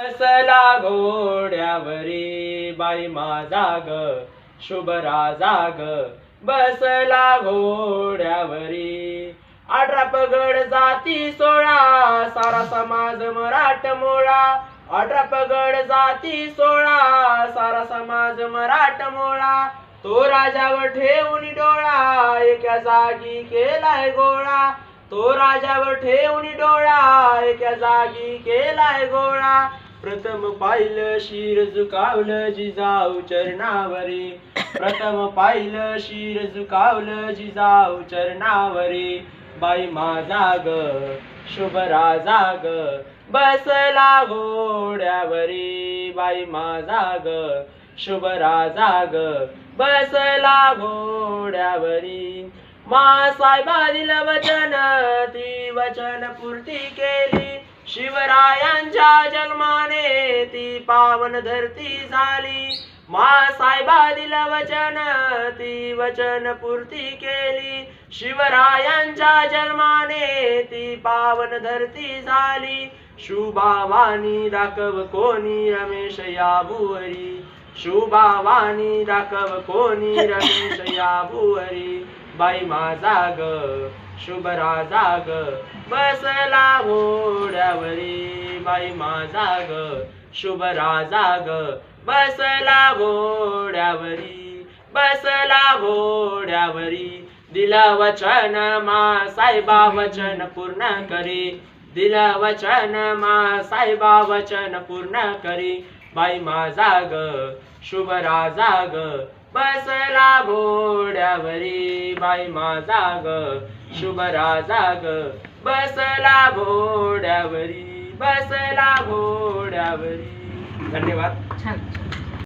बसला घोड्यावरी बाई माझा ग शुभ राजा ग बसला घोड्यावरी 18 पगड जाती 16 सारा समाज मराठमोळा 18 पगड जाती 16 सारा समाज मराठमोळा तो राजावर ठेवून डोळा एका जागी केलाय गोळा तो राजावर ठेवून डोळा एका जागी केलाय गोळा प्रथम पाहिलं शिर झुकावलं जिजाऊ चरणावरी प्रथम पाहिलं शिर झुकावलं जिजाऊ चरणावरी बाई माझा ग शुभ राजा ग बसला घोड्यावरी बाई माझा ग शुभ राजा ग बसला घोड्यावरी मासाहेबा दिलं वचन ती वचन पूर्ती केली शिवरायांच्या जन्माने ती पावन धरती झाली मासाहेबा दिलं वचन ती वचन पूर्ती केली शिवरायांच्या जन्माने ती पावन धरती झाली शुभावानी दाखव कोणी रमेश या भुवरी शुभावानी दाखव कोणी रमेश या भुवरी बाई माझा ग शुभ राजा ग बसला घोड्यावरी बाई माझा ग शुभ राजा ग बसला घोड्यावरी बसला घोड्यावरी दिलं वचन मासाहेबा वचन पूर्ण करी दिलं वचन मासाहेबा वचन पूर्ण करी बाई माझा ग शुभ राजा ग बसला घोड्यावरी बाई माझा ग शुभ राजा ग बसला घोड्यावरी बसला घोड्यावरी. धन्यवाद. छान.